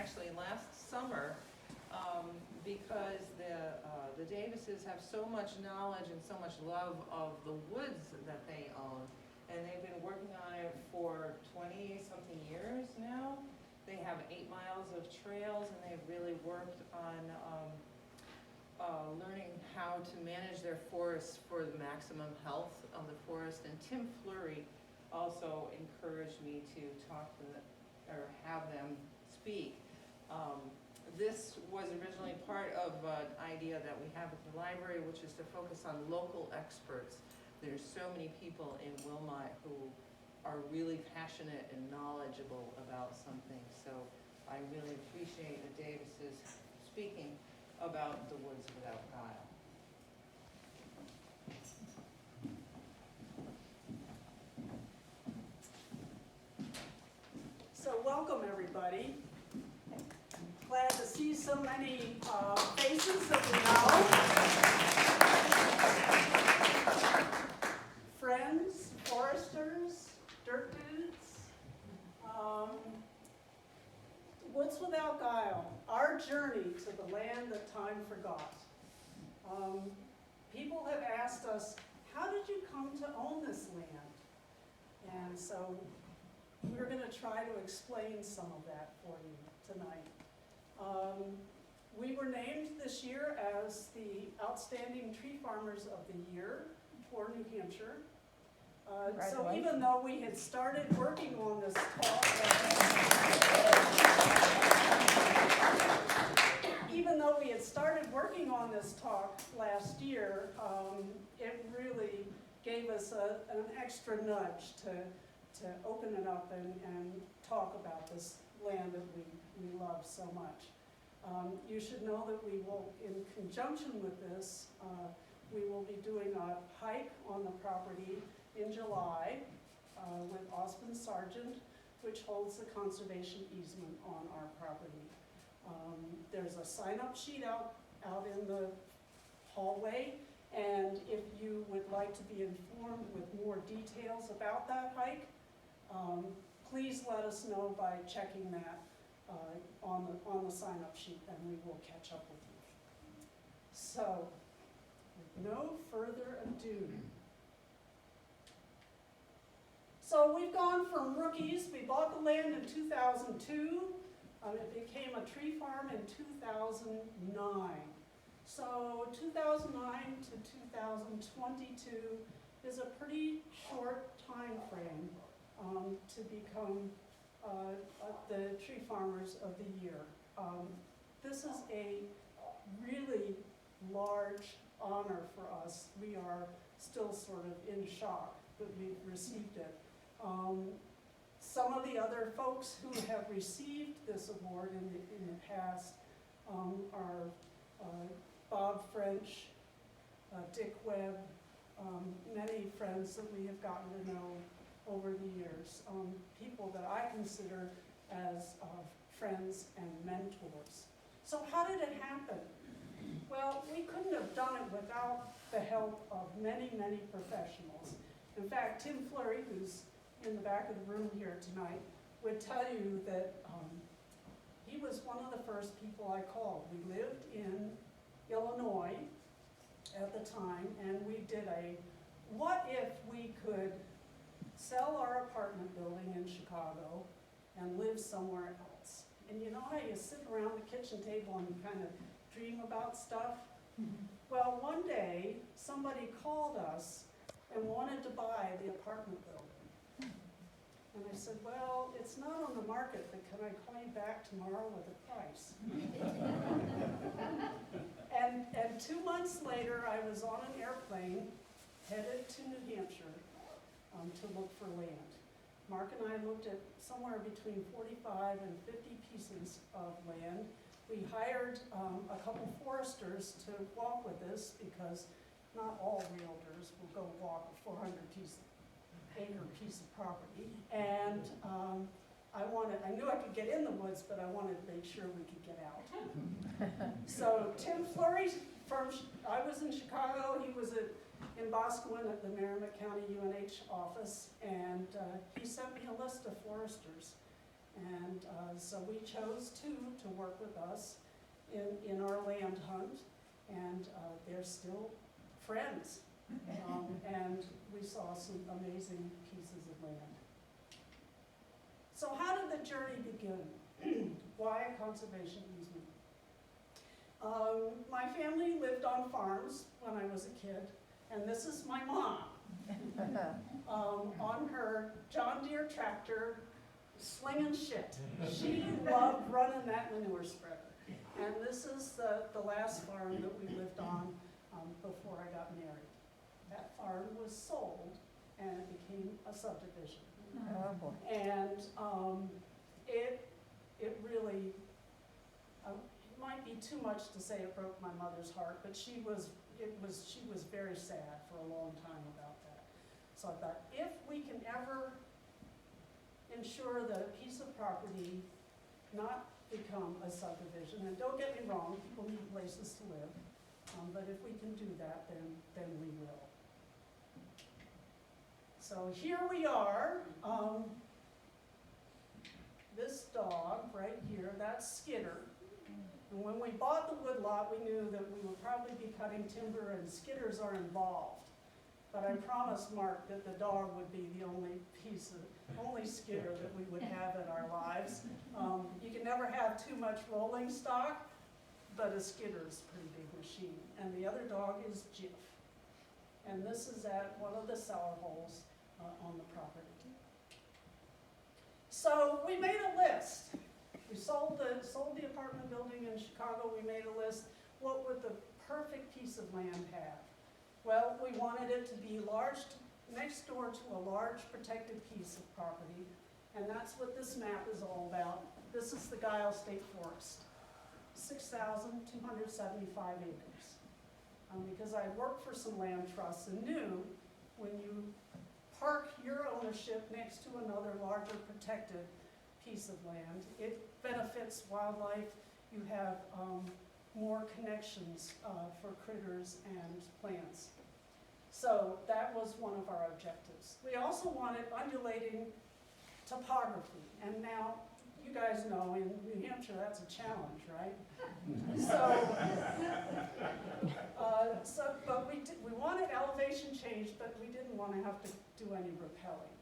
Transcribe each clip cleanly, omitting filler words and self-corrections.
actually last summer, because the Davises have so much knowledge and so much love of the woods that they own, and they've been working on it for 20-something years now. They have 8 miles of trails, and they've really worked on learning how to manage their forests for the maximum health of the forest. And Tim Fleury also encouraged me to talk to them, or have them speak. This was originally part of an idea that we have at the library, which is to focus on local experts. There's so many people in Wilmot who are really passionate and knowledgeable about something. So I really appreciate the Davises speaking about the Woods Without Gile. So welcome, everybody. Glad to see so many faces that we know. Friends, foresters, dirt dudes. Woods Without Gile, our journey to the land that time forgot. People have asked us, how did you come to own this land? And so we're going to try to explain some of that for you tonight. We were named this year as the Outstanding Tree Farmers of the Year for New Hampshire. So even though we had started working on this talk, last year, it really gave us an extra nudge to open it up and talk about this land that we love so much. You should know that we will, in conjunction with this, we will be doing a hike on the property in July with Osmond Sargent, which holds the conservation easement on our property. There's a sign-up sheet out in the hallway, and if you would like to be informed with more details about that hike, please let us know by checking that on the sign-up sheet, and we will catch up with you. So, with no further ado. So we've gone from rookies. We bought the land in 2002. It became a tree farm in 2009. So 2009 to 2022 is a pretty short time frame to become the Tree Farmers of the Year. This is a really large honor for us. We are still sort of in shock that we've received it. Some of the other folks who have received this award in the past are Bob French, Dick Webb, many friends that we have gotten to know over the years, people that I consider as friends and mentors. So how did it happen? Well, we couldn't have done it without the help of many, many professionals. In fact, Tim Fleury, who's in the back of the room here tonight, would tell you that he was one of the first people I called. We lived in Illinois at the time, and we did a, what if we could sell our apartment building in Chicago and live somewhere else? And you know how you sit around the kitchen table and kind of dream about stuff? Well, one day, somebody called us and wanted to buy the apartment building. And I said, well, it's not on the market, but can I call you back tomorrow with a price? and 2 months later, I was on an airplane headed to New Hampshire to look for land. Mark and I looked at somewhere between 45 and 50 pieces of land. We hired a couple foresters to walk with us because not all realtors will go walk a 400-acre piece of property. And I knew I could get in the woods, but I wanted to make sure we could get out. So Tim Fleury, I was in Chicago, he was in Boscawen at the Merrimack County UNH office, and he sent me a list of foresters. And so we chose two to work with us in our land hunt, and they're still friends. And we saw some amazing pieces of land. So how did the journey begin? Why a conservation easement? My family lived on farms when I was a kid, and this is my mom on her John Deere tractor, slinging shit. She loved running that manure spreader. And this is the last farm that we lived on before I got married. That farm was sold, and it became a subdivision. Oh, boy. And it really, it might be too much to say it broke my mother's heart, but she was very sad for a long time about that. So I thought, if we can ever ensure that a piece of property not become a subdivision, and don't get me wrong, people need places to live, but if we can do that, then we will. So here we are. This dog right here, that's Skitter. And when we bought the woodlot, we knew that we would probably be cutting timber and skitters are involved. But I promised Mark that the dog would be the only skitter that we would have in our lives. You can never have too much rolling stock, but a skitter's a pretty big machine. And the other dog is Jiff. And this is at one of the cellar holes on the property. So we made a list. We sold the apartment building in Chicago. We made a list. What would the perfect piece of land have? Well, we wanted it to be next door to a large protected piece of property, and that's what this map is all about. This is the Gile State Forest, 6,275 acres. Because I worked for some land trusts and knew when you park your ownership next to another larger protected piece of land, it benefits wildlife. You have more connections for critters and plants. So that was one of our objectives. We also wanted undulating topography. And now, you guys know in New Hampshire that's a challenge, right? But we wanted elevation change, but we didn't want to have to do any rappelling.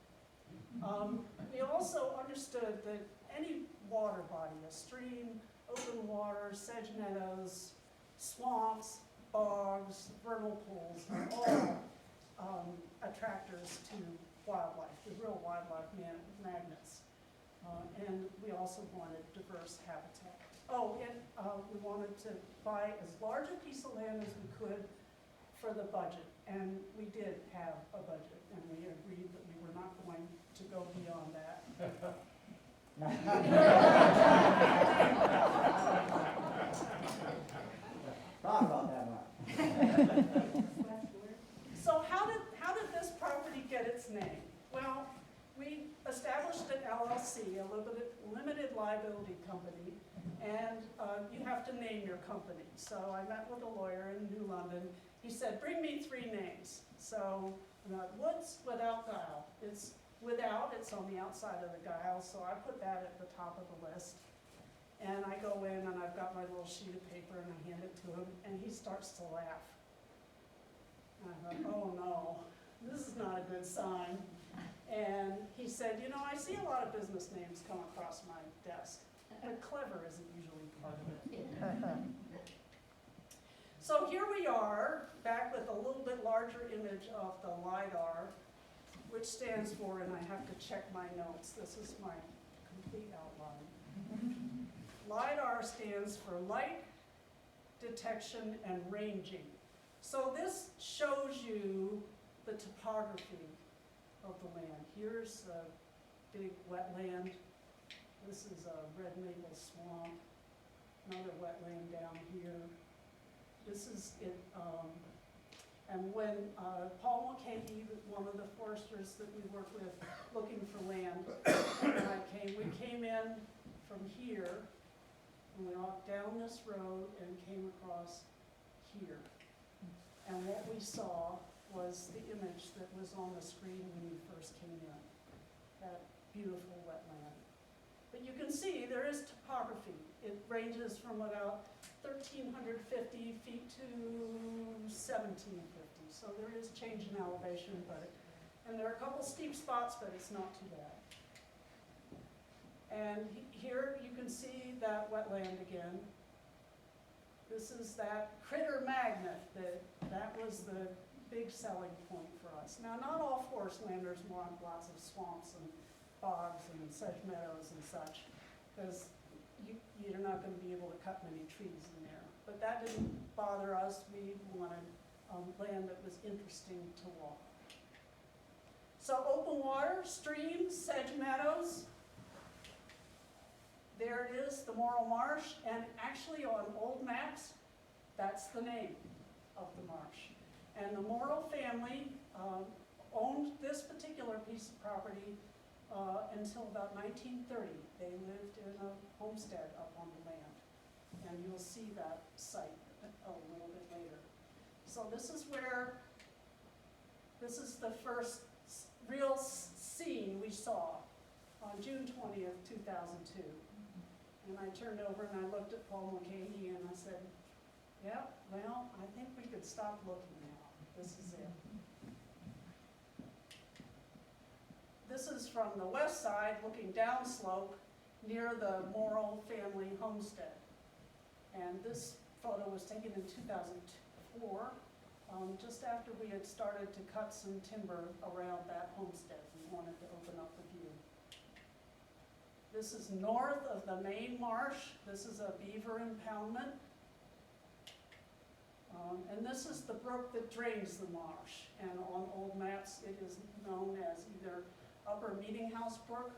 We also understood that any water body, a stream, open water, sedge meadows, swamps, bogs, vernal pools are all attractors to wildlife, the real wildlife magnets. And we also wanted diverse habitat. Oh, and we wanted to buy as large a piece of land as we could for the budget. And we did have a budget, and we agreed that we were not going to go beyond that. Talk about that one. So how did this property get its name? Well, we established an LLC, a limited liability company, and you have to name your company. So I met with a lawyer in New London. He said, bring me 3 names. So Woods Without Gile. It's on the outside of the Gile, so I put that at the top of the list. And I go in and I've got my little sheet of paper and I hand it to him, and he starts to laugh. And I thought, oh no, this is not a good sign. And he said, you know, I see a lot of business names come across my desk, but clever isn't usually part of it. So here we are, back with a little bit larger image of the LIDAR, which stands for, and I have to check my notes, this is my complete outline. LIDAR stands for light detection and ranging. So this shows you the topography of the land. Here's a big wetland. This is a red maple swamp. Another wetland down here. This is it. And when Paul Mulcahy, one of the foresters that we work with, looking for land, and we came in from here, and we walked down this road and came across here. And what we saw was the image that was on the screen when we first came in, that beautiful wetland. But you can see there is topography. It ranges from about 1,350 feet to 1,750. So there is change in elevation, and there are a couple steep spots, but it's not too bad. And here you can see that wetland again. This is that critter magnet that was the big selling point for us. Now, not all forest landers want lots of swamps and bogs and sedge meadows and such, because you're not going to be able to cut many trees in there. But that didn't bother us. We wanted land that was interesting to walk. So open water, streams, sedge meadows. There it is, the Morrill Marsh, and actually on old maps, that's the name of the marsh. And the Morrill family owned this particular piece of property until about 1930. They lived in a homestead up on the land. And you'll see that site a little bit later. So this is the first real scene we saw on June 20th, 2002. And I turned over and I looked at Paul Mulcahy and I said, yeah, well, I think we could stop looking now. This is it. This is from the west side looking downslope near the Morrill family homestead. And this photo was taken in 2004, just after we had started to cut some timber around that homestead. We wanted to open up the view. This is north of the main marsh. This is a beaver impoundment. And this is the brook that drains the marsh. And on old maps, it is known as either Upper Meeting House Brook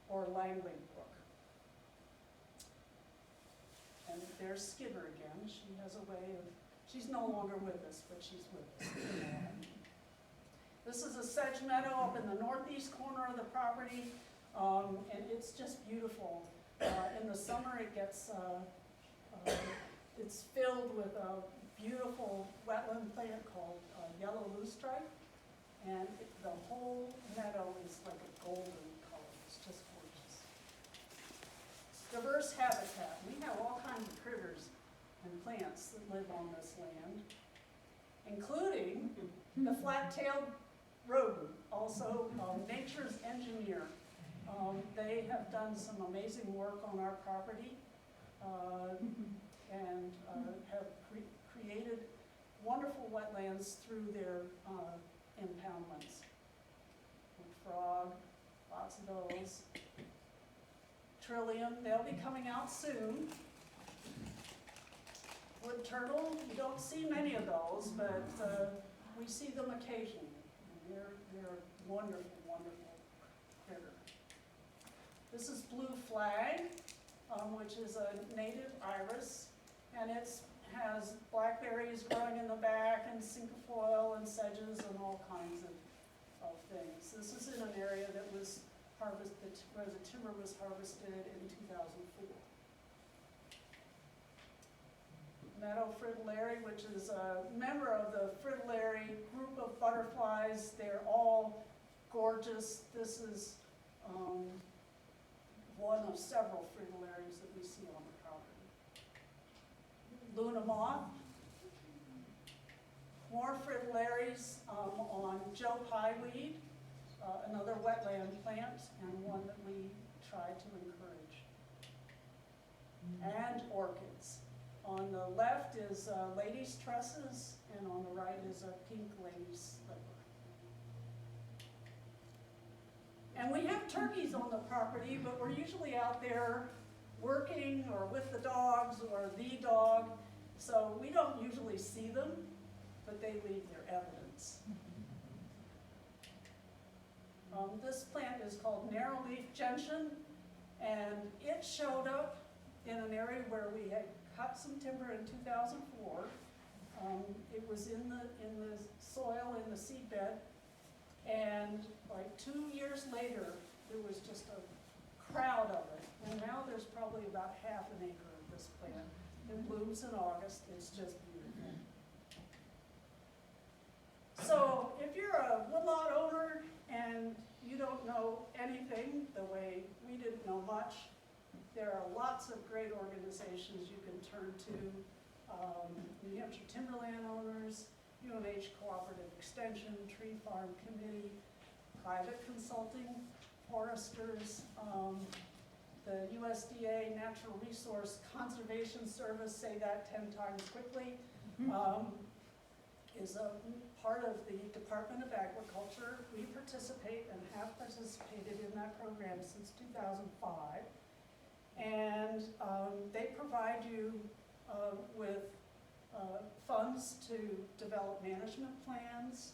or Langley Brook. And there's Skidder again. She has a way of, she's no longer with us, but she's with us. This is a sedge meadow up in the northeast corner of the property. And it's just beautiful. In the summer, it gets, it's filled with a beautiful wetland plant called yellow loosestrife, and the whole meadow is like a golden color. It's just gorgeous. Diverse habitat. We have all kinds of critters and plants that live on this land, including the flat-tailed rodent, also nature's engineer. They have done some amazing work on our property and have created wonderful wetlands through their impoundments. Wood frog, lots of those. Trillium, they'll be coming out soon. Wood turtle, you don't see many of those, but we see them occasionally. They're wonderful, wonderful critter. This is blue flag, which is a native iris, and it has blackberries growing in the back, and cinquefoil and sedges and all kinds of things. This is in an area that was harvested, where the timber was harvested in 2004. Meadow fritillary, which is a member of the fritillary group of butterflies. They're all gorgeous. This is one of several fritillaries that we see on the property. Luna moth. More fritillaries on Joe Pieweed, another wetland plant, and one that we try to encourage. And orchids. On the left is lady's tresses, and on the right is a pink lady's slipper. And we have turkeys on the property, but we're usually out there working or with the dogs or the dog, so we don't usually see them, but they leave their evidence. This plant is called narrowleaf gentian, and it showed up in an area where we had cut some timber in 2004. It was in the soil, in the seedbed, and like 2 years later, there was just a crowd of it. And now there's probably about half an acre of this plant. It blooms in August. It's just beautiful. So if you're a woodlot owner and you don't know anything the way we didn't know much, there are lots of great organizations you can turn to. New Hampshire Timberland Owners, UNH Cooperative Extension, Tree Farm Committee, private consulting, foresters, the USDA Natural Resource Conservation Service, say that 10 times quickly, is a part of the Department of Agriculture. We participate and have participated in that program since 2005. And they provide you with funds to develop management plans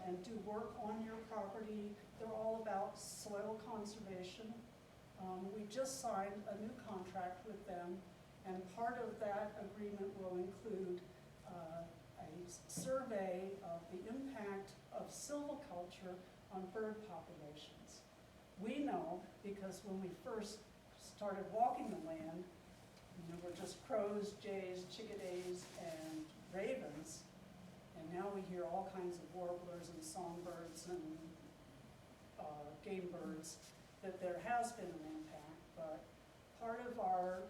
and do work on your property. They're all about soil conservation. We just signed a new contract with them, and part of that agreement will include a survey of the impact of silviculture on bird populations. We know, because when we first started walking the land, there were just crows, jays, chickadees, and ravens, and now we hear all kinds of warblers and songbirds and game birds, that there has been an impact. But part of our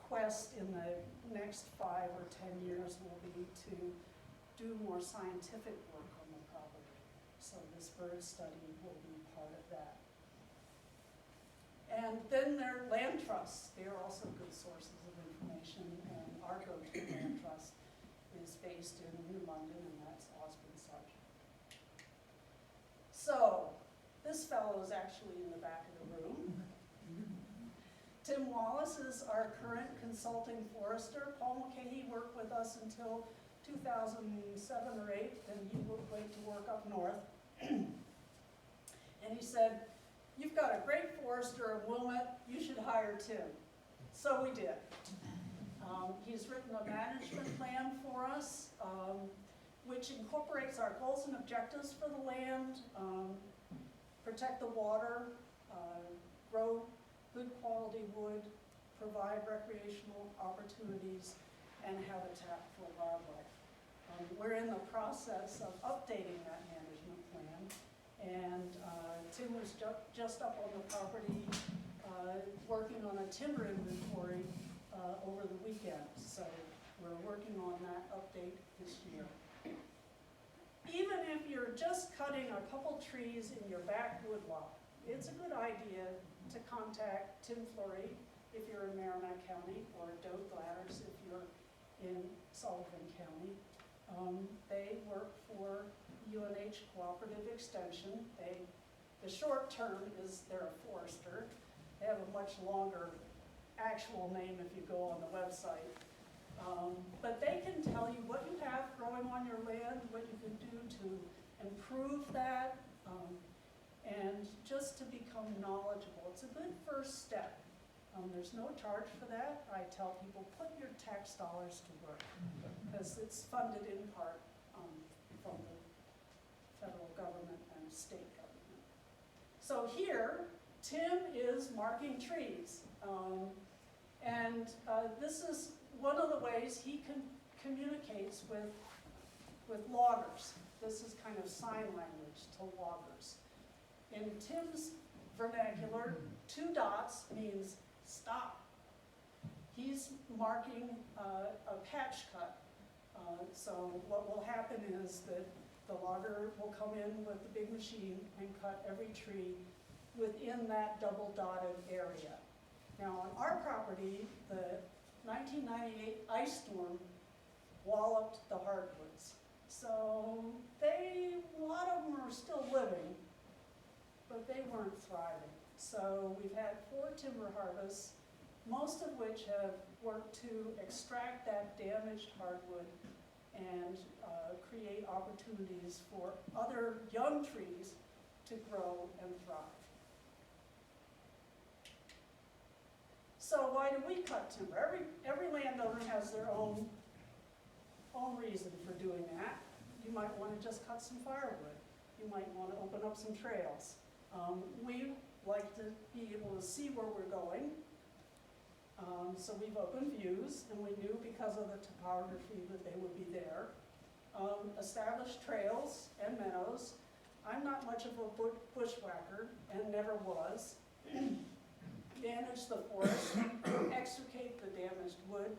quest in the next 5 or 10 years will be to do more scientific work on the property. So this bird study will be part of that. And then there are land trusts. They are also good sources of information, and our go-to land trust is based in New London, and that's Osborne Sargent. So this fellow is actually in the back of the room. Tim Wallace is our current consulting forester. Paul McKay worked with us until 2007 or 8, and he went to work up north. And he said, "You've got a great forester in Wilmot, you should hire Tim." So we did. He's written a management plan for us, which incorporates our goals and objectives for the land, protect the water, grow good quality wood, provide recreational opportunities, and habitat for wildlife. We're in the process of updating that management plan, and Tim was just up on the property working on a timber inventory over the weekend, so we're working on that update this year. Even if you're just cutting a couple trees in your back woodlot, it's a good idea to contact Tim Fleury if you're in Merrimack County, or Doe Gladders if you're in Sullivan County. They work for UNH Cooperative Extension. The short term is they're a forester. They have a much longer actual name if you go on the website. But they can tell you what you have growing on your land, what you can do to improve that, and just to become knowledgeable. It's a good first step. There's no charge for that. I tell people, put your tax dollars to work, because it's funded in part from the federal government and state government. So here, Tim is marking trees. And this is one of the ways he communicates with loggers. This is kind of sign language to loggers. In Tim's vernacular, 2 dots means stop. He's marking a patch cut. So what will happen is that the logger will come in with the big machine and cut every tree within that double dotted area. Now on our property, the 1998 ice storm walloped the hardwoods. So a lot of them are still living, but they weren't thriving. So we've had 4 timber harvests, most of which have worked to extract that damaged hardwood and create opportunities for other young trees to grow and thrive. So why do we cut timber? Every landowner has their own reason for doing that. You might want to just cut some firewood. You might want to open up some trails. We like to be able to see where we're going. So we've opened views, and we knew because of the topography that they would be there. Established trails and meadows. I'm not much of a bushwhacker and never was. Manage the forest, extricate the damaged wood,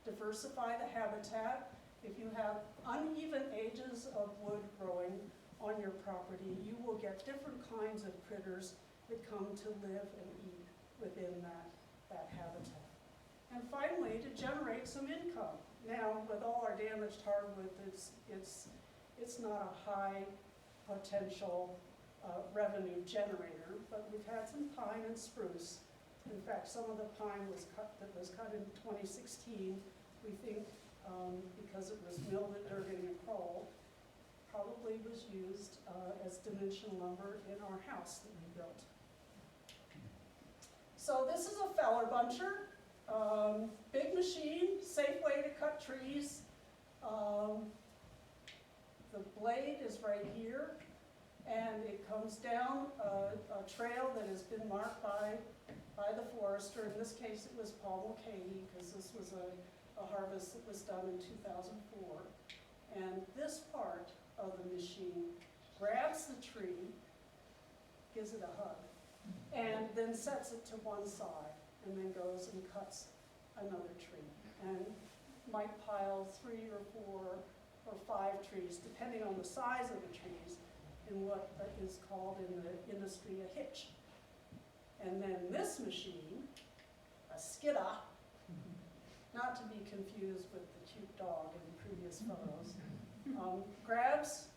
diversify the habitat. If you have uneven ages of wood growing on your property, you will get different kinds of critters that come to live and eat within that habitat. And finally, to generate some income. Now, with all our damaged hardwood, it's not a high potential revenue generator, but we've had some pine and spruce. In fact, some of the pine that was cut in 2016, we think because it was milled at Durgan and Kroll, probably was used as dimension lumber in our house that we built. So this is a feller buncher. Big machine, safe way to cut trees. The blade is right here, and it comes down a trail that has been marked by the forester. In this case, it was Paul Mulcahy, because this was a harvest that was done in 2004. And this part of the machine grabs the tree, gives it a hug, and then sets it to one side, and then goes and cuts another tree. And might pile 3 or 4 or 5 trees, depending on the size of the trees, in what is called in the industry a hitch. And then this machine, a skidda, not to be confused with the cute dog in the previous photos, grabs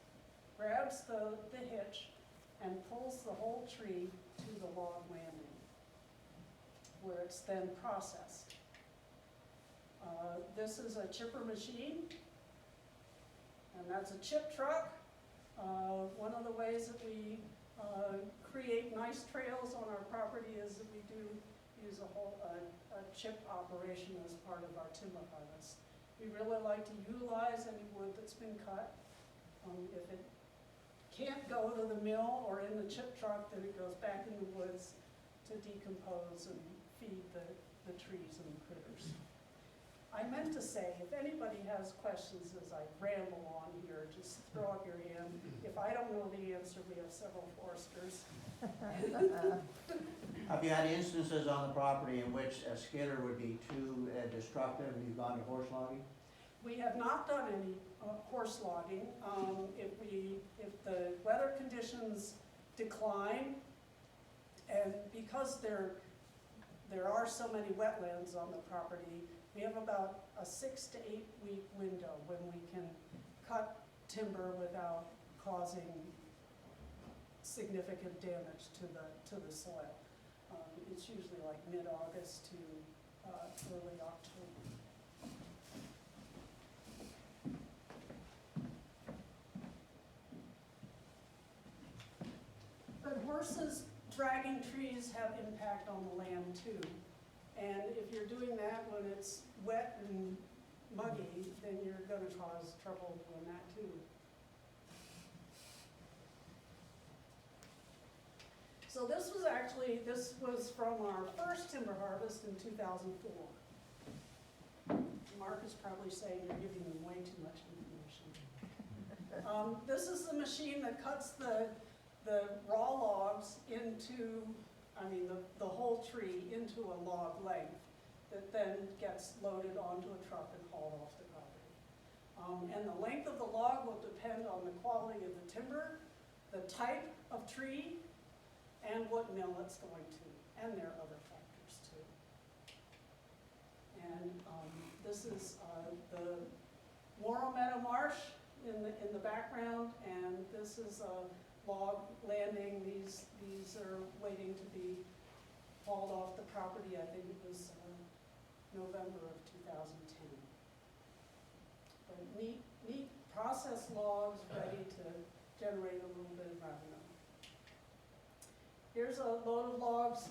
the hitch and pulls the whole tree to the log landing, where it's then processed. This is a chipper machine, and that's a chip truck. One of the ways that we create nice trails on our property is that we do use a chip operation as part of our timber harvest. We really like to utilize any wood that's been cut. If it can't go to the mill or in the chip truck, then it goes back in the woods to decompose and feed the trees and the critters. I meant to say, if anybody has questions as I ramble on here, just throw up your hand. If I don't know the answer, we have several foresters. Have you had instances on the property in which a skidder would be too destructive and you've gone to horse logging? We have not done any horse logging. If the weather conditions decline, and because there are so many wetlands on the property, we have about a 6 to 8 week window when we can cut timber without causing significant damage to the soil. It's usually like mid-August to early October. But horses dragging trees have impact on the land too. And if you're doing that when it's wet and muggy, then you're going to cause trouble doing that too. So this was from our first timber harvest in 2004. Mark is probably saying you're giving me way too much information. This is the machine that cuts the raw logs into, the whole tree into a log length that then gets loaded onto a truck and hauled off the property. And the length of the log will depend on the quality of the timber, the type of tree, and what mill it's going to. And there are other factors too. And this is the Morrow Meadow Marsh in the background, and this is a log landing. These are waiting to be hauled off the property. I think it was November of 2010. But neat processed logs ready to generate a little bit of revenue. Here's a load of logs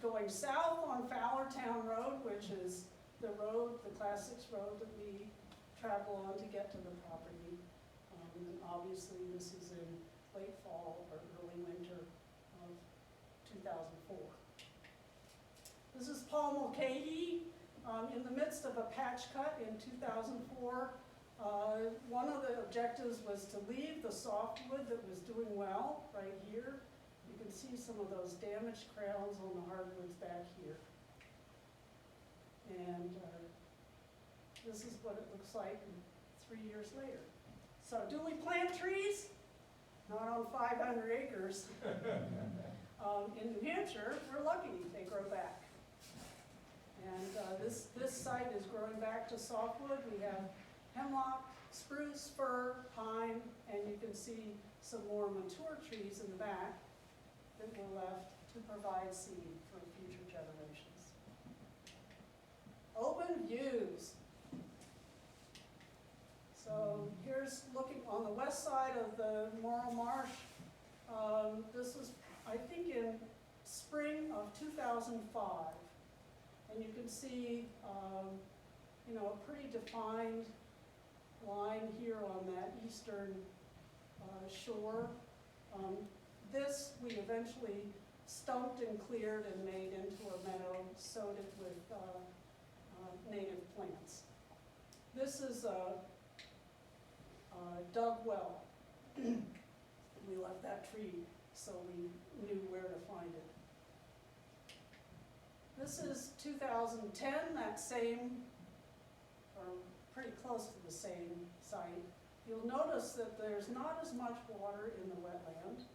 going south on Fowlertown Road, which is the road, the Class 6 road that we travel on to get to the property. And obviously this is in late fall or early winter of 2004. This is Paul Mulcahy in the midst of a patch cut in 2004. One of the objectives was to leave the softwood that was doing well right here. You can see some of those damaged crowns on the hardwoods back here. And this is what it looks like 3 years later. So do we plant trees? Not on 500 acres. In New Hampshire, we're lucky they grow back. And this site is growing back to softwood. We have hemlock, spruce, fir, pine, and you can see some more mature trees in the back that were left to provide seed for future generations. Open views. So here's looking on the west side of the Morrill Marsh. This was, I think, in spring of 2005. And you can see, you know, a pretty defined line here on that eastern shore. This we eventually stumped and cleared and made into a meadow, sowed it with native plants. This is a dug well. We left that tree so we knew where to find it. This is 2010, that same, or pretty close to the same site. You'll notice that there's not as much water in the wetland.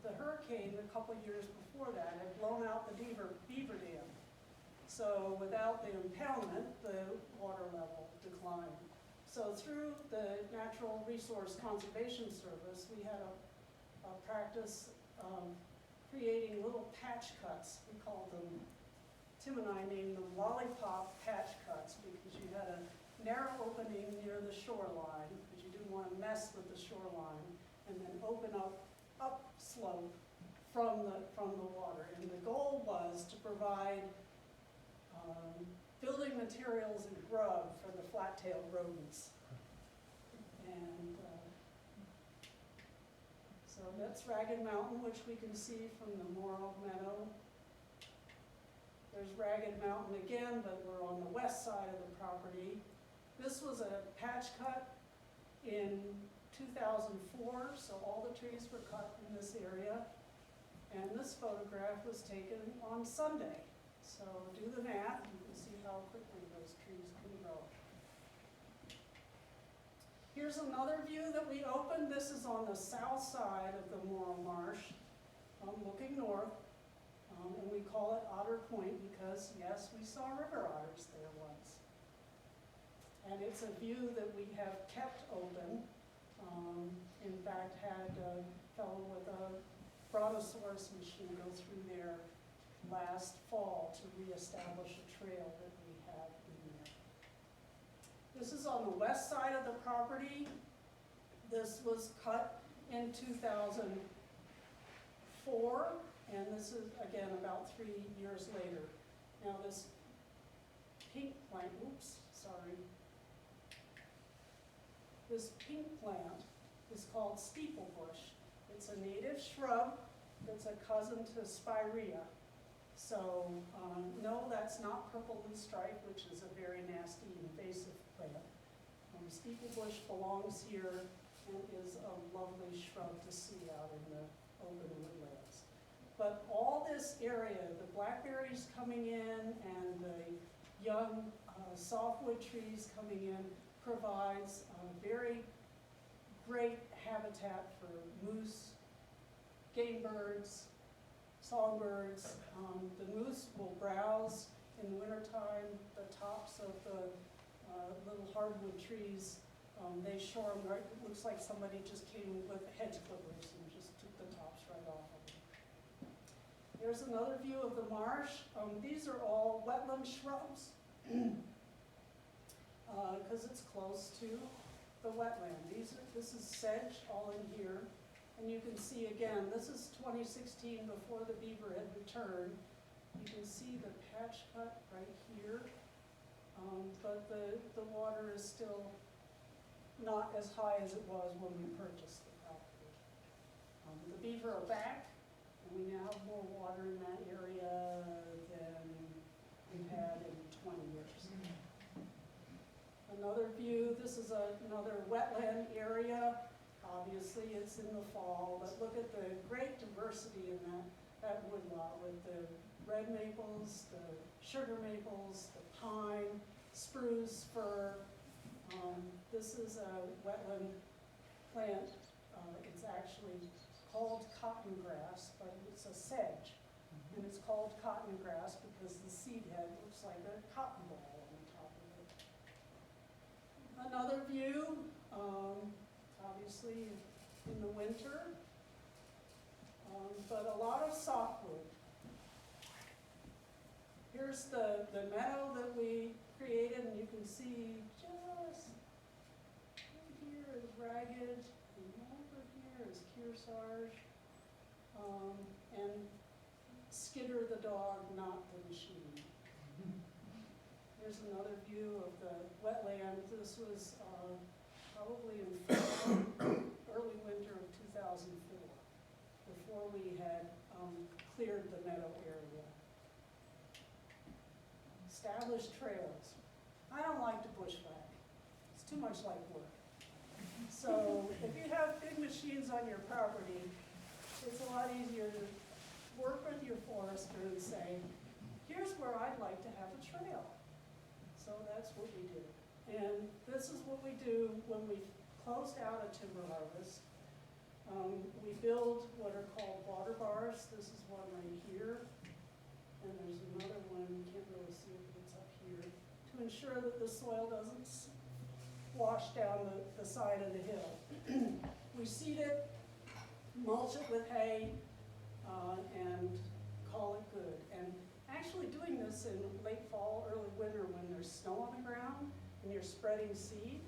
The hurricane a couple years before that had blown out the beaver dam. So without the impoundment, the water level declined. So through the Natural Resource Conservation Service, we had a practice of creating little patch cuts. We called them, Tim and I named them lollipop patch cuts, because you had a narrow opening near the shoreline, because you didn't want to mess with the shoreline, and then open up upslope from the water. And the goal was to provide building materials and grub for the flat-tailed rodents. And so that's Ragged Mountain, which we can see from the Morrill Meadow. There's Ragged Mountain again, but we're on the west side of the property. This was a patch cut in 2004, so all the trees were cut in this area. And this photograph was taken on Sunday. So do the math, you can see how quickly those trees can grow. Here's another view that we opened. This is on the south side of the Morrill Marsh, looking north. And we call it Otter Point because, yes, we saw river otters there once. And it's a view that we have kept open. In fact, had a fellow with a brontosaurus machine go through there last fall to reestablish a trail that we have in there. This is on the west side of the property. This was cut in 2004, and this is, again, about 3 years later. Now this pink plant, this pink plant is called steeplebush. It's a native shrub that's a cousin to spirea. So, no, that's not purple loosestrife, which is a very nasty invasive plant. Steeplebush belongs here and is a lovely shrub to see out in the open woodlands. But all this area, the blackberries coming in and the young softwood trees coming in, provides a very great habitat for moose, game birds, songbirds. The moose will browse in the wintertime the tops of the little hardwood trees. They shore them right, it looks like somebody just came with hedge clippers and just took the tops right off of them. There's another view of the marsh. These are all wetland shrubs because it's close to the wetland. This is sedge all in here. And you can see again, this is 2016 before the beaver had returned. You can see the patch cut right here, but the water is still not as high as it was when we purchased the property. The beaver are back, and we now have more water in that area than we've had in 20 years. Another view, this is another wetland area. Obviously, it's in the fall, but look at the great diversity in that woodlot with the red maples, the sugar maples, the pine, spruce, fir. This is a wetland plant. It's actually called cotton grass, but it's a sedge. And it's called cotton grass because the seed head looks like a cotton ball on the top of it. Another view, obviously in the winter, but a lot of softwood. Here's the meadow that we created, and you can see just right here is ragged, and over here is kearsarge, and Skidder the dog, not the machine. Here's another view of the wetland. This was probably in early winter of 2004, before we had cleared the meadow area. Established trails. I don't like to bushwhack. It's too much like work. So if you have big machines on your property, it's a lot easier to work with your forester and say, here's where I'd like to have a trail. So that's what we did. And this is what we do when we closed out a timber harvest. We build what are called water bars. This is one right here. And there's another one, you can't really see it, but it's up here, to ensure that the soil doesn't wash down the side of the hill. We seed it, mulch it with hay, and call it good. And actually doing this in late fall, early winter when there's snow on the ground and you're spreading seed,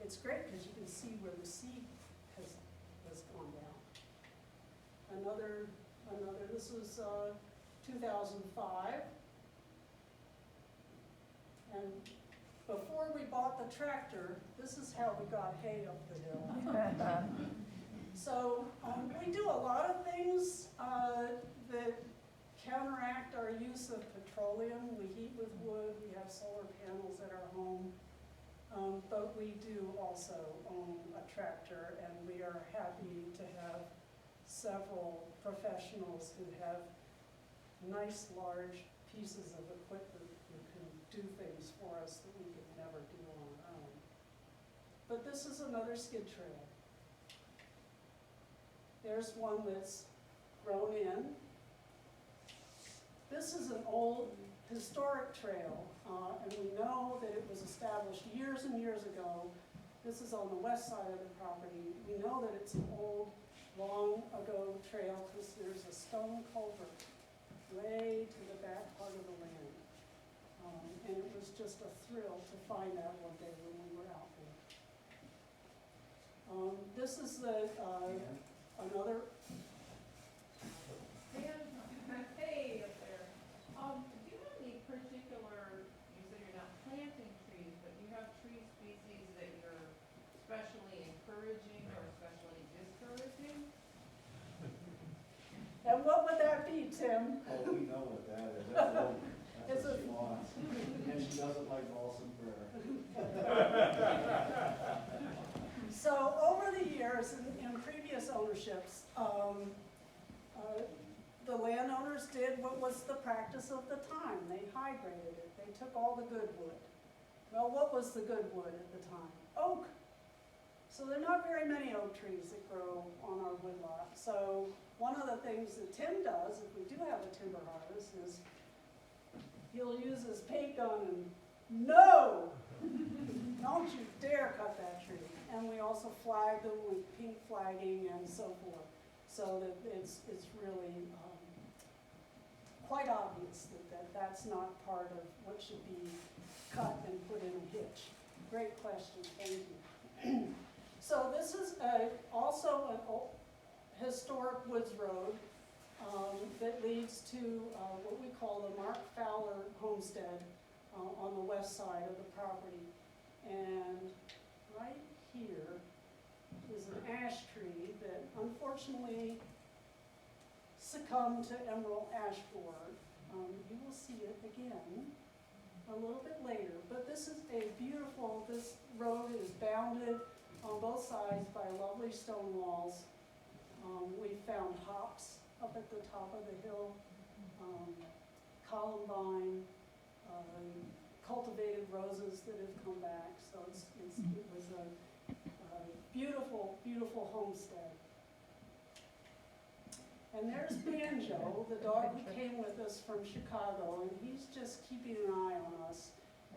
it's great because you can see where the seed has gone down. This was 2005. And before we bought the tractor, this is how we got hay up the hill. So we do a lot of things that counteract our use of petroleum. We heat with wood, we have solar panels at our home, but we do also own a tractor, and we are happy to have several professionals who have nice large pieces of equipment who can do things for us that we could never do on our own. But this is another skid trail. There's one that's grown in. This is an old historic trail, and we know that it was established years and years ago. This is on the west side of the property. We know that it's an old, long ago trail because there's a stone culvert way to the back part of the land. And it was just a thrill to find that one day when we were out there. This is another. Hey, up there. Do you have any particular, you said you're not planting trees, but you have tree species that you're especially encouraging or especially discouraging? And what would that be, Tim? Oh, we know what that is. That's what It's she wants. And she doesn't like balsam fir. So over the years, in previous ownerships, the landowners did what was the practice of the time. They hydrated it. They took all the good wood. Well, what was the good wood at the time? Oak. So there are not very many oak trees that grow on our woodlot. So one of the things that Tim does, if we do have a timber harvest, is he'll use his paint gun and, no! Don't you dare cut that tree. And we also flag them with pink flagging and so forth, so that it's really quite obvious that that's not part of what should be cut and put in a hitch. Great question, thank you. So this is also an historic woods road that leads to what we call the Mark Fowler homestead on the west side of the property. And right here is an ash tree that unfortunately succumbed to emerald ash borer. You will see it again. a little bit later. But this is a beautiful, this road is bounded on both sides by lovely stone walls. We found hops up at the top of the hill, columbine, cultivated roses that have come back. So it was a beautiful, beautiful homestead. And there's Banjo, the dog who came with us from Chicago, and he's just keeping an eye on us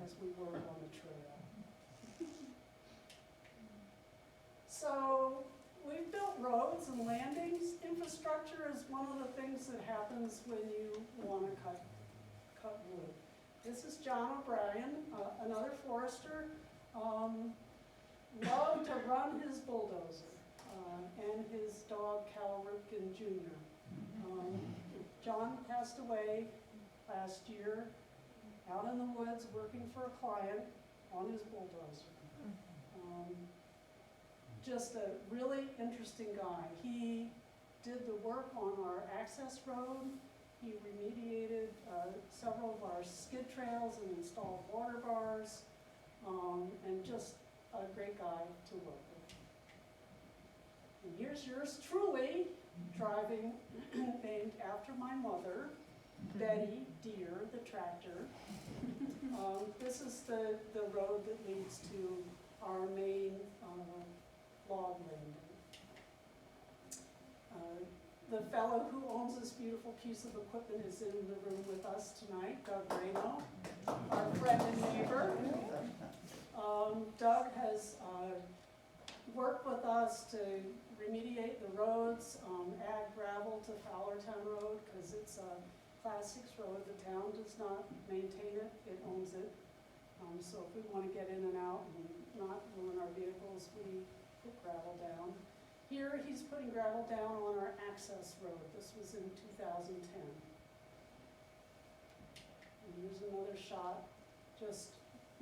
as we work on the trail. So we've built roads and landings. Infrastructure is one of the things that happens when you want to cut wood. This is John O'Brien, another forester. Loved to run his bulldozer, and his dog Cal Ripken Jr. John passed away last year out in the woods working for a client on his bulldozer. Just a really interesting guy. He did the work on our access road. He remediated several of our skid trails and installed water bars, and just a great guy to work with. And here's yours truly, driving, named after my mother, Betty Deere, the tractor. This is the road that leads to our main log landing. The fellow who owns this beautiful piece of equipment is in the room with us tonight, Doug Reno, our friend and neighbor. Doug has worked with us to remediate the roads, add gravel to Fowlertown Road, because it's a Class 6 road. The town does not maintain it, it owns it. So if we want to get in and out and not ruin our vehicles, we put gravel down. Here he's putting gravel down on our access road. This was in 2010. And here's another shot, just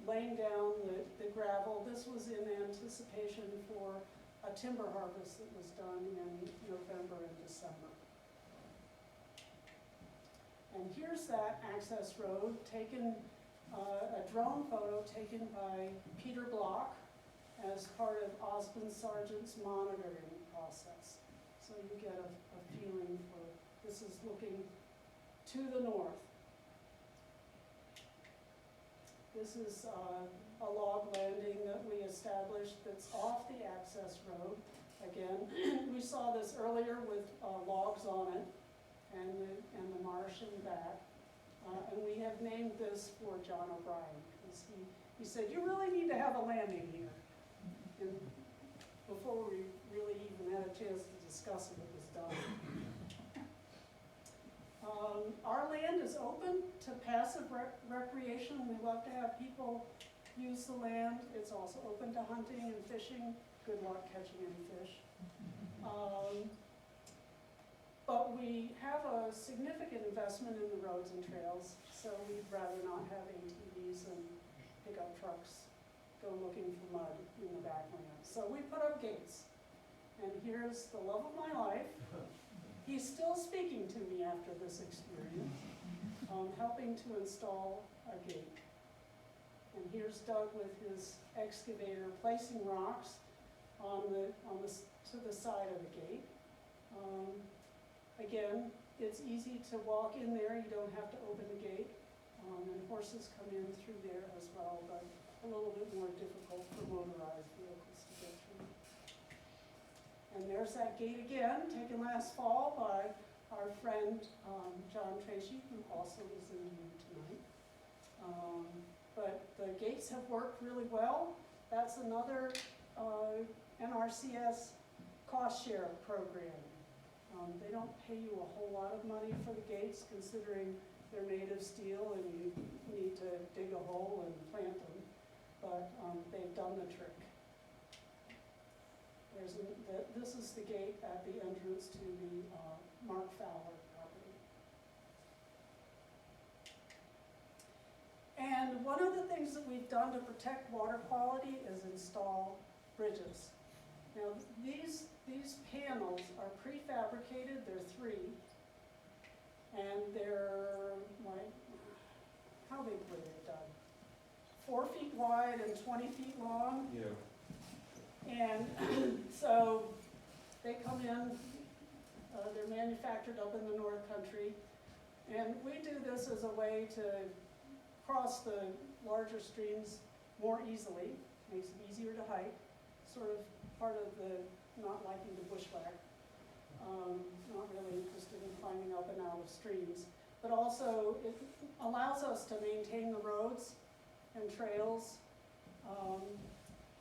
laying down the gravel. This was in anticipation for a timber harvest that was done in November and December. And here's that access road taken, a drone photo taken by Peter Block as part of Osmond Sargent's monitoring process. So you get a feeling for, this is looking to the north. This is a log landing that we established that's off the access road. Again, we saw this earlier with logs on it and the marsh in the back. And we have named this for John O'Brien because he said, you really need to have a landing here. And before we really even had a chance to discuss it, it was done. Our land is open to passive recreation. We love to have people use the land. It's also open to hunting and fishing. Good luck catching any fish. But we have a significant investment in the roads and trails, so we'd rather not have ATVs and pickup trucks go looking for mud in the backland. So we put up gates. And here's the love of my life. He's still speaking to me after this experience, helping to install a gate. And here's Doug with his excavator placing rocks to the side of the gate. Again, it's easy to walk in there. You don't have to open the gate. And horses come in through there as well, but a little bit more difficult for motorized vehicles to get through. And there's that gate again, taken last fall by our friend John Tracy, who also is in the room tonight. But the gates have worked really well. That's another NRCS cost share program. They don't pay you a whole lot of money for the gates, considering they're made of steel and you need to dig a hole and plant them. But they've done the trick. This is the gate at the entrance to the Mark Fowler property. And one of the things that we've done to protect water quality is install bridges. Now these panels are prefabricated, they're 3, and they're like how big were they done? 4 feet wide and 20 feet long. Yeah. And so they come in, they're manufactured up in the North Country. And we do this as a way to cross the larger streams more easily, makes it easier to hike, sort of part of the not liking to bushwhack, not really interested in climbing up and out of streams. But also it allows us to maintain the roads and trails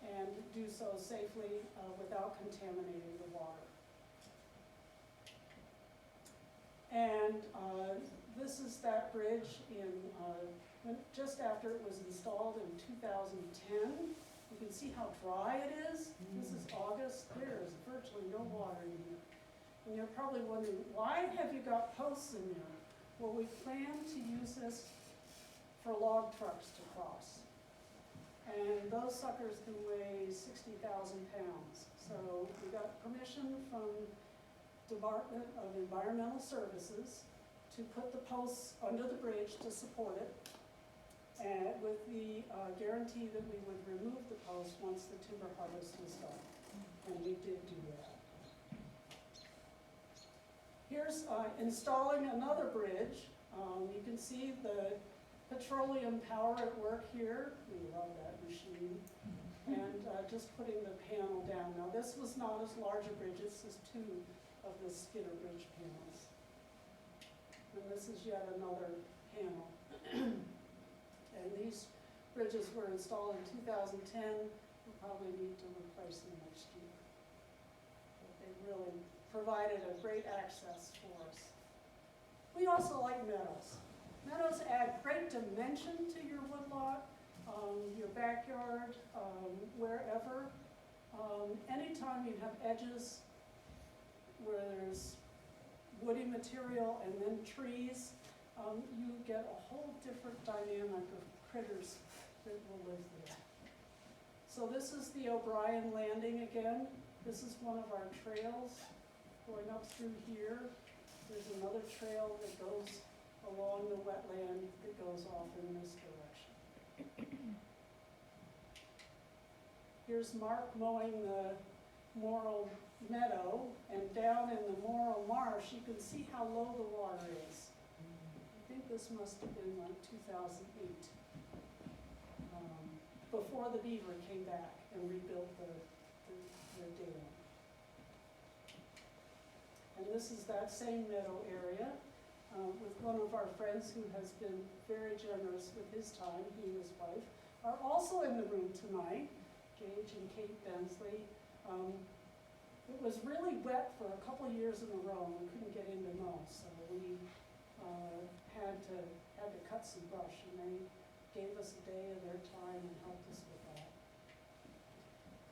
and do so safely without contaminating the water. And this is that bridge just after it was installed in 2010. You can see how dry it is. This is August. There is virtually no water in here. And you're probably wondering, why have you got posts in there? Well, we plan to use this for log trucks to cross. And those suckers can weigh 60,000 pounds. So we got permission from Department of Environmental Services to put the posts under the bridge to support it, and with the guarantee that we would remove the posts once the timber harvest was done. And we did do that. Here's installing another bridge. You can see the petroleum power at work here. We love that machine. And just putting the panel down. Now this was not as large a bridge, it's just 2 of the skidder bridge panels. And this is yet another panel. And these bridges were installed in 2010. We'll probably need to replace them next year. But they really provided a great access for us. We also like meadows. Meadows add great dimension to your woodlot, your backyard, wherever. Anytime you have edges where there's woody material and then trees, you get a whole different dynamic of critters that will live there. So this is the O'Brien Landing again. This is one of our trails going up through here. There's another trail that goes along the wetland that goes off in this direction. Here's Mark mowing the Morrill Meadow, and down in the Morrill Marsh, you can see how low the water is. I think this must have been like 2008, before the beaver came back and rebuilt the dam. And this is that same meadow area with one of our friends who has been very generous with his time. He and his wife are also in the room tonight, Gage and Kate Bensley. It was really wet for a couple years in a row, and we couldn't get in to mow, so we had to cut some brush, and they gave us a day of their time and helped us with that.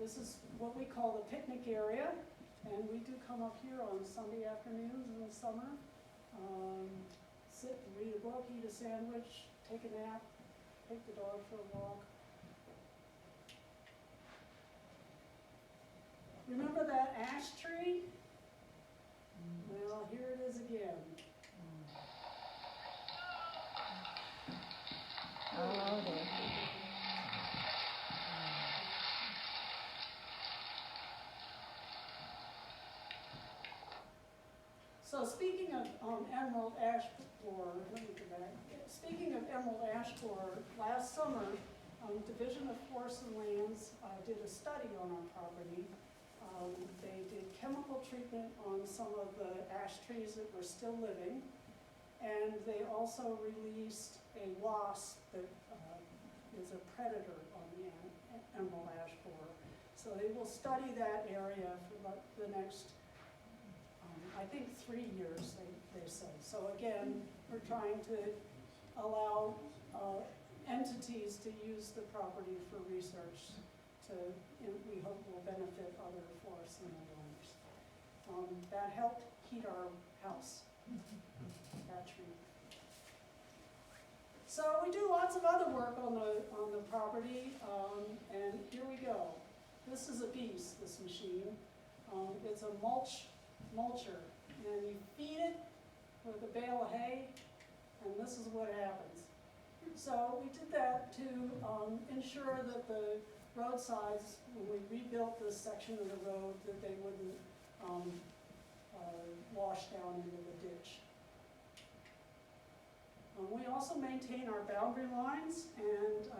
This is what we call the picnic area, and we do come up here on Sunday afternoons in the summer, sit and read a book, eat a sandwich, take a nap, take the dog for a walk. Remember that ash tree? Well, here it is again. Oh, dear. So speaking of emerald ash borer, let me go back. Speaking of emerald ash borer, last summer, Division of Forests and Lands did a study on our property. They did chemical treatment on some of the ash trees that were still living, and they also released a wasp that is a predator on the emerald ash borer. So they will study that area for about the next, I think 3 years, they say. So again, we're trying to allow entities to use the property for research we hope will benefit other forests and owners. That helped heat our house, that tree. So we do lots of other work on the property, and here we go. This is a beast, this machine. It's a mulcher, and you feed it with a bale of hay, and this is what happens. So we did that to ensure that the roadsides, when we rebuilt this section of the road, that they wouldn't wash down into the ditch. We also maintain our boundary lines, and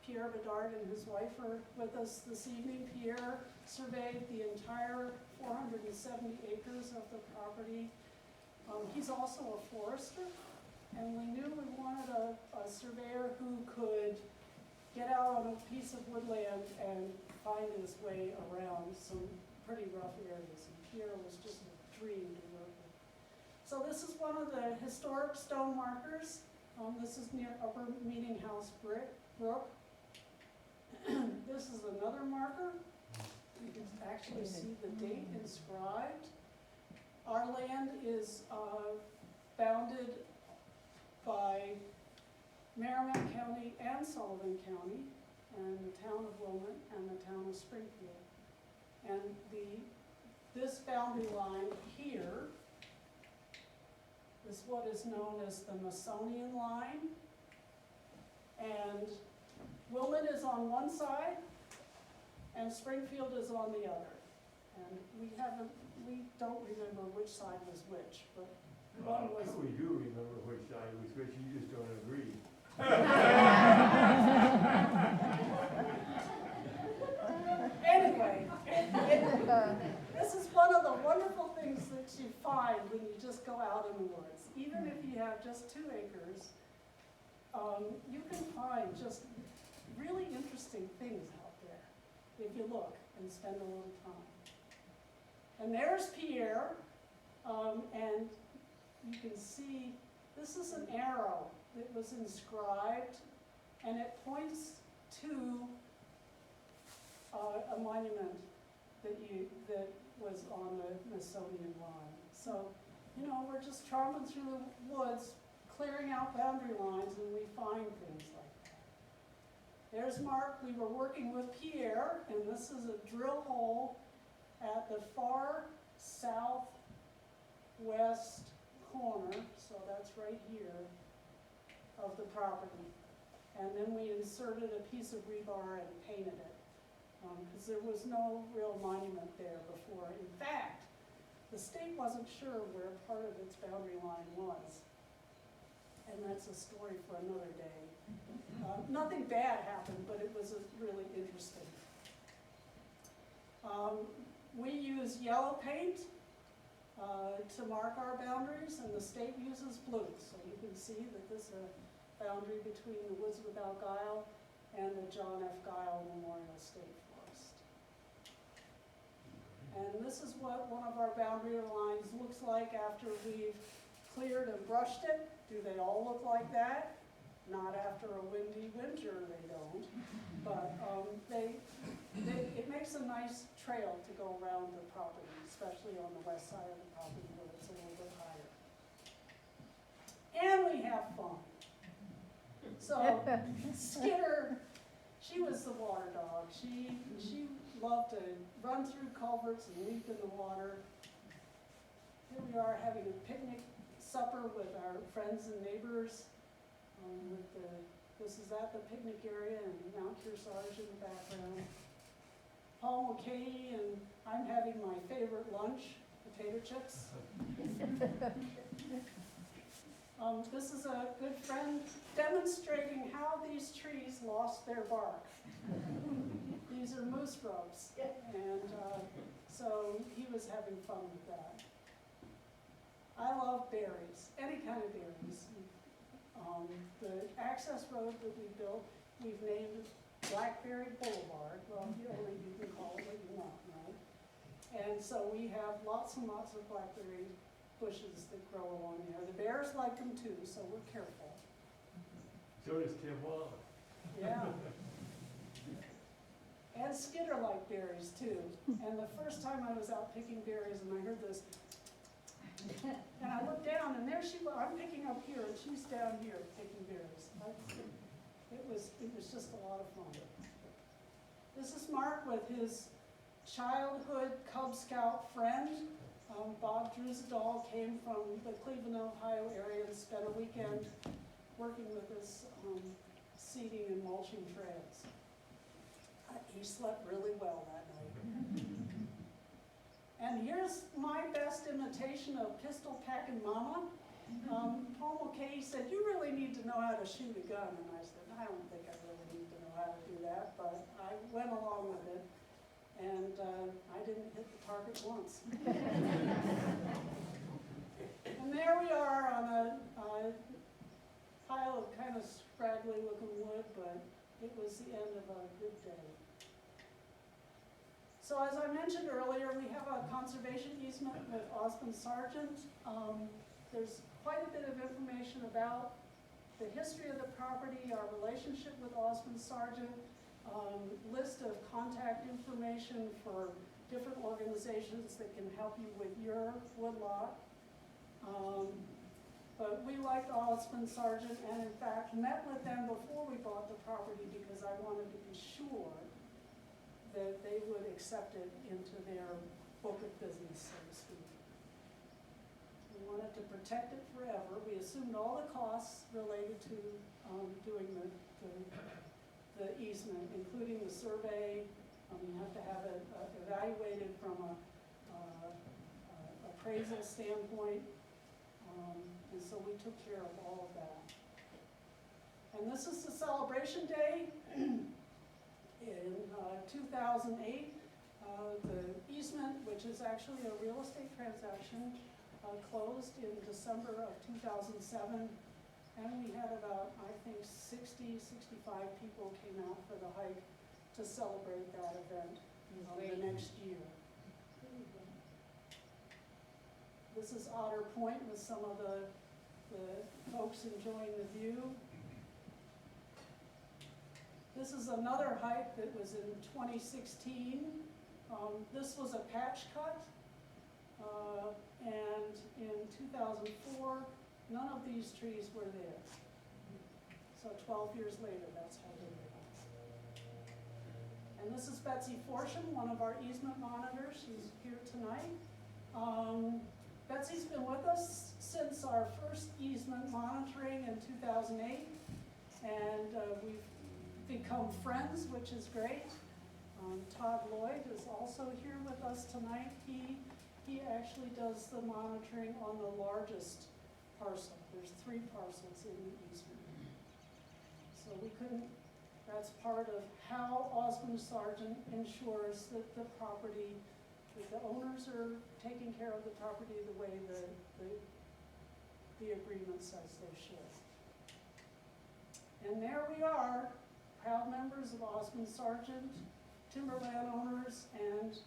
Pierre Bedard and his wife are with us this evening. Pierre surveyed the entire 470 acres of the property. He's also a forester, and we knew we wanted a surveyor who could get out on a piece of woodland and find his way around some pretty rough areas. And Pierre was just a dream to work with. So this is one of the historic stone markers. This is near Upper Meeting House Brook. This is another marker. You can actually see the date inscribed. Our land is bounded by Merrimack County and Sullivan County, and the town of Wilmot and the town of Springfield. And this boundary line here is what is known as the Masonian line. And Wilmot is on one side, and Springfield is on the other. And we don't remember which side was which, but one was. We do remember which side was which, you just don't agree. Anyway, this is one of the wonderful things that you find when you just go out in the woods. Even if you have just 2 acres, you can find just really interesting things out there if you look and spend a little time. And there's Pierre, and you can see this is an arrow that was inscribed, and it points to a monument that was on the Smithsonian line. So, you know, we're just tromping through the woods, clearing out boundary lines, and we find things like that. There's Mark. We were working with Pierre, and this is a drill hole at the far southwest corner, so that's right here, of the property. And then we inserted a piece of rebar and painted it, because there was no real monument there before. In fact, the state wasn't sure where part of its boundary line was. And that's a story for another day. Nothing bad happened, but it was really interesting. We use yellow paint to mark our boundaries, and the state uses blue. So you can see that this is a boundary between the Woods Without Gile and the John F. Gile Memorial State Forest. And this is what one of our boundary lines looks like after we've cleared and brushed it. Do they all look like that? Not after a windy winter, they don't. But it makes a nice trail to go around the property, especially on the west side of the property where it's a little bit higher. And we have fun. So Skitter, she was the water dog. She loved to run through culverts and leap in the water. Here we are having a picnic supper with our friends and neighbors. This is at the picnic area, and Mount Kearsarge in the background. Paul Mulcahy, and I'm having my favorite lunch, potato chips. This is a good friend demonstrating how these trees lost their bark. These are moose grubs, and so he was having fun with that. I love berries, any kind of berries. The access road that we built, we've named Blackberry Boulevard. Well, you can call it what you want, right? And so we have lots and lots of blackberry bushes that grow along there. The bears like them too, so we're careful. So does Tim Wallace. Yeah. And Skitter liked berries too. And the first time I was out picking berries and I heard this, and I looked down and there she was. I'm picking up here and she's down here picking berries. It was just a lot of fun. This is Mark with his childhood Cub Scout friend. Bob Druzadal came from the Cleveland, Ohio area and spent a weekend working with us seeding and mulching trails. He slept really well that night. And here's my best imitation of pistol packing mama. Paul Mulcahy said, "You really need to know how to shoot a gun." And I said, "I don't think I really need to know how to do that," but I went along with it, and I didn't hit the target once. And there we are on a pile of kind of scraggly looking wood, but it was the end of a good day. So as I mentioned earlier, we have a conservation easement with Osmond Sargent. There's quite a bit of information about the history of the property, our relationship with Osmond Sargent, list of contact information for different organizations that can help you with your woodlot. But we liked Osmond Sargent, and in fact met with them before we bought the property because I wanted to be sure that they would accept it into their book of business, so to speak. We wanted to protect it forever. We assumed all the costs related to doing the easement, including the survey. You have to have it evaluated from a appraisal standpoint. And so we took care of all of that. And this is the celebration day. In 2008, the easement, which is actually a real estate transaction, closed in December of 2007. And we had about, I think, 60, 65 people came out for the hike to celebrate that event the next year. This is Otter Point with some of the folks enjoying the view. This is another hike that was in 2016. This was a patch cut, and in 2004, none of these trees were there. So 12 years later, that's how they were. And this is Betsy Forsham, one of our easement monitors. She's here tonight. Betsy's been with us since our first easement monitoring in 2008, and we've become friends, which is great. Todd Lloyd is also here with us tonight. He actually does the monitoring on the largest parcel. There's 3 parcels in the easement. So we couldn't, that's part of how Osmond Sargent ensures that the property, that the owners are taking care of the property the way the agreement says they should. And there we are, proud members of Osmond Sargent, timberland owners, and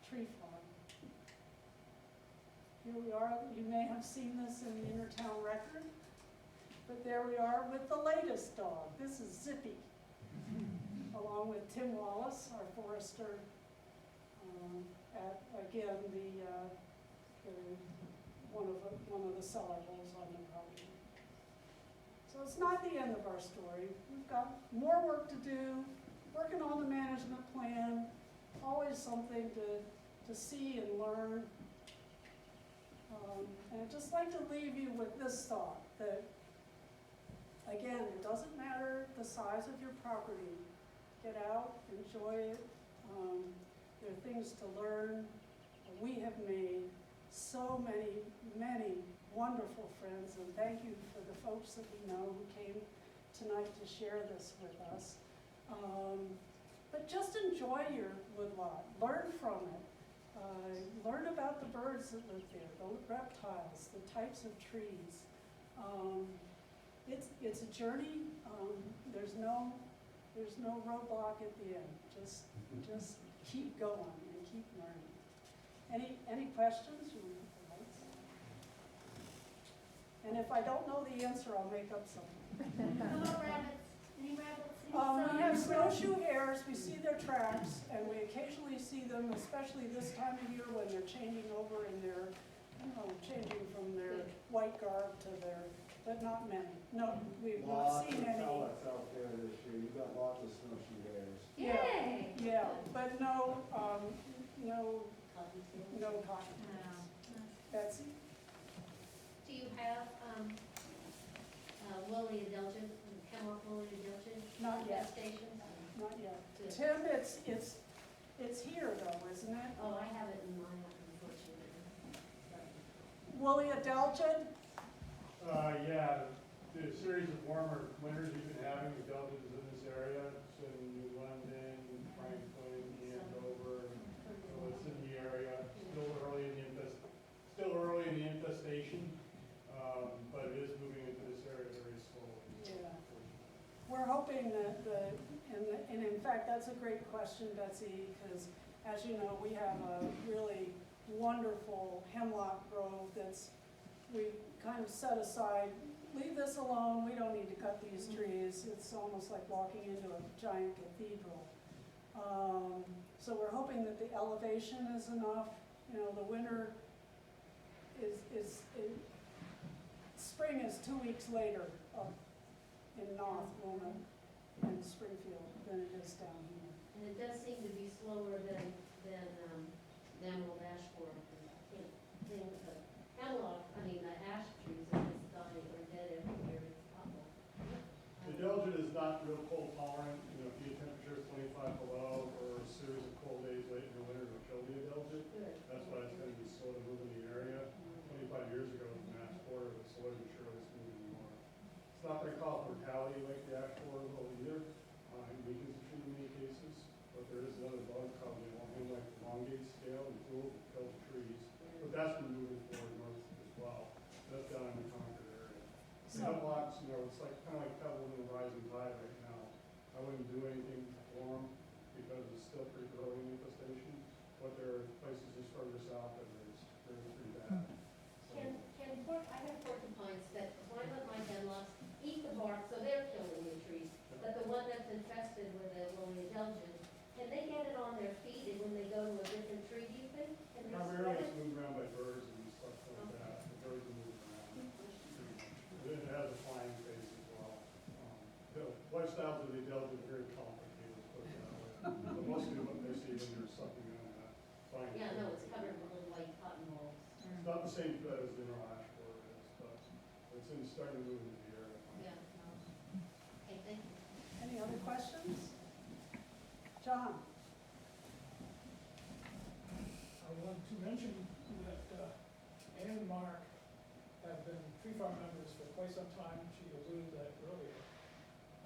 tree farm. Here we are. You may have seen this in the Intertown Record, but there we are with the latest dog. This is Zippy, along with Tim Wallace, our forester, at again one of the cellar holes on the property. So it's not the end of our story. We've got more work to do, working on the management plan, always something to see and learn. And I'd just like to leave you with this thought, that again, it doesn't matter the size of your property. Get out, enjoy it. There are things to learn. We have made so many wonderful friends, and thank you for the folks that we know who came tonight to share this with us. But just enjoy your woodlot, learn from it. Learn about the birds that live there, the reptiles, the types of trees. It's a journey. There's no roadblock at the end. Just keep going and keep learning. Any questions? And if I don't know the answer, I'll make up something. How about rabbits? Any rabbits? We have snowshoe hares, we see their tracks, and we occasionally see them, especially this time of year when they're changing over in their, changing from their white garb to their, but not many. No, we've not seen any. Lots of pellets out there this year, you got lots of snowshoe hares. Yay! Yeah, but no cottontails. No. Betsy? Do you have woolly adelgid, hemlock woolly adelgid Not yet, infestations? not yet. Good. Tim, it's here though, isn't it? Oh, I have it in my, unfortunately. Woolly adelgid? Yeah, the series of warmer winters you've been having, the deltas in this area, it's in New London, Franklin, Andover, so it's in the area, still early in the infestation, but it is moving into this area very slowly. Yeah. We're hoping that and in fact, that's a great question, Betsy, because as you know, we have a really wonderful hemlock grove we kind of set aside, leave this alone, we don't need to cut these trees. It's almost like walking into a giant cathedral. So we're hoping that the elevation is enough. You know, the winter spring is 2 weeks later up in North Wilmot and Springfield than it is down here. And it does seem to be slower than emerald ash borer. I can't think of hemlock, the ash trees are just dying or dead every year. It's awful. The Delgid is not real cold tolerant, if you get temperatures 25 below or a series of cold days late in the winter will kill the Delgid. Good. That's why it's going to be slow to move in the area. 25 years ago, it was an ash borer, but slowly but surely it's moving more. It's not going to cause mortality like the ash borer will either. It weakens the tree in many cases, but there is another bug called the elongate scale and tool that kills trees. But that's been moving forward north as well. That's down in the Concord area. The hemlocks, it's kind of like pebbles in a rising tide right now. I wouldn't do anything for them because it's still pretty early in infestation. But there are places just further south that they're pretty bad. I have porcupines that climb up my hemlocks, eat the bark, so they're killing the trees. But the one that's infested with the woolly adelgid, can they get it on their feet and when they go to a different tree, do you think? Can they Primarily spread it's it? moved around by birds and stuff like that. The birds are moving around. It has a flying phase as well. The lifestyles of the Delgid are very complicated, let's put it that way. But mostly what they see when they're sucking on that flying phase. Yeah, no, it's covered with little white cotton balls. It's not the same as the normal ash borer is, but it's starting to move into the area. Yeah. Okay, thank you. Any other questions? John? I wanted to mention that Ann and Mark have been tree farm members for quite some time. She alluded to that earlier.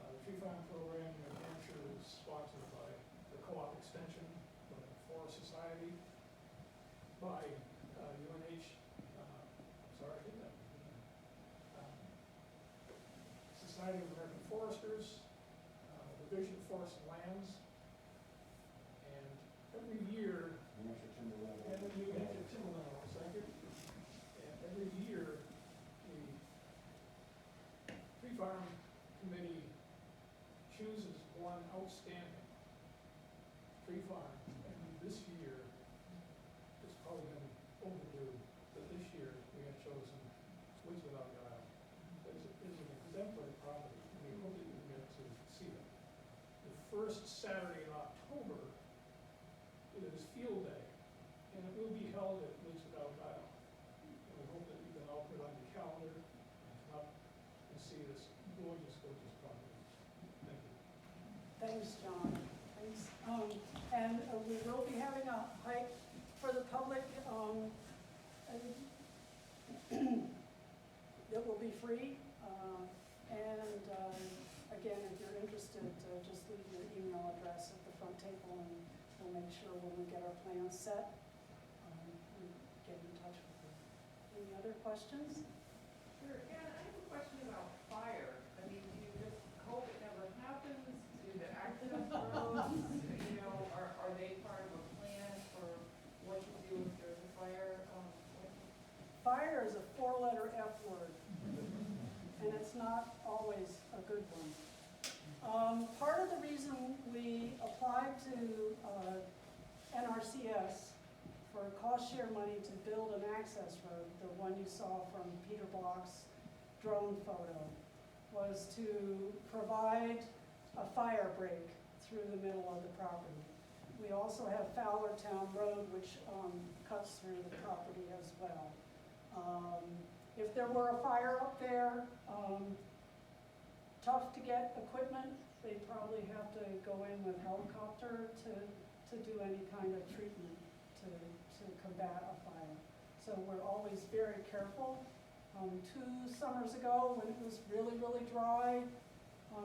The tree farm program in New Hampshire is sponsored by the Co-op Extension, the Forest Society, by UNH, Society of American Foresters, Division of Forest and Lands, and every year Hampshire timberland. and the New Hampshire Timberland Society. And every year, the tree farm committee chooses one outstanding tree farm. And this year, it's probably been overdue, but this year we have chosen Woods Without Gile. It's an exemplary property, and we hope that you get to see it. The first Saturday in October is field day, and it will be held at Woods Without Gile. And we hope that you can all put it on your calendar and come up and see this gorgeous, gorgeous property. Thank you. Thanks, John. Thanks. And we will be having a hike for the public that will be free. Again, if you're interested, just leave your email address at the front table and we'll make sure when we get our plans set, we get in touch with you. Any other questions? Sure, yeah, I have a question about fire. I mean, do you just hope it never happens? Do the access roads, are they part of a plan for what to do if there's a fire? Fire is a 4-letter F word, and it's not always a good one. Part of the reason we applied to NRCS for cost share money to build an access road, the one you saw from Peter Block's drone photo, was to provide a fire break through the middle of the property. We also have Fowlertown Road, which cuts through the property as well. If there were a fire up there, tough to get equipment. They probably have to go in with helicopter to do any kind of treatment to combat a fire. So we're always very careful. 2 summers ago, when it was really, really dry,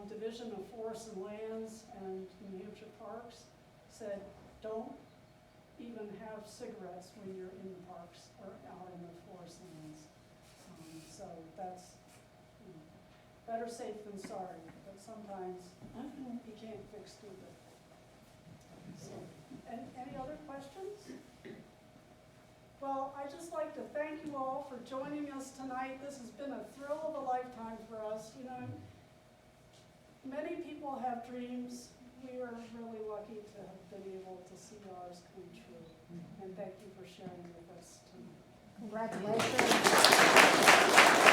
Division of Forests and Lands and New Hampshire Parks said, don't even have cigarettes when you're in the parks or out in the forest lands. So that's, you know, better safe than sorry, but sometimes you can't fix stupid. So, any other questions? Well, I'd just like to thank you all for joining us tonight. This has been a thrill of a lifetime for us. You know, many people have dreams. We are really lucky to have been able to see ours come true. And thank you for sharing with us tonight. Congratulations.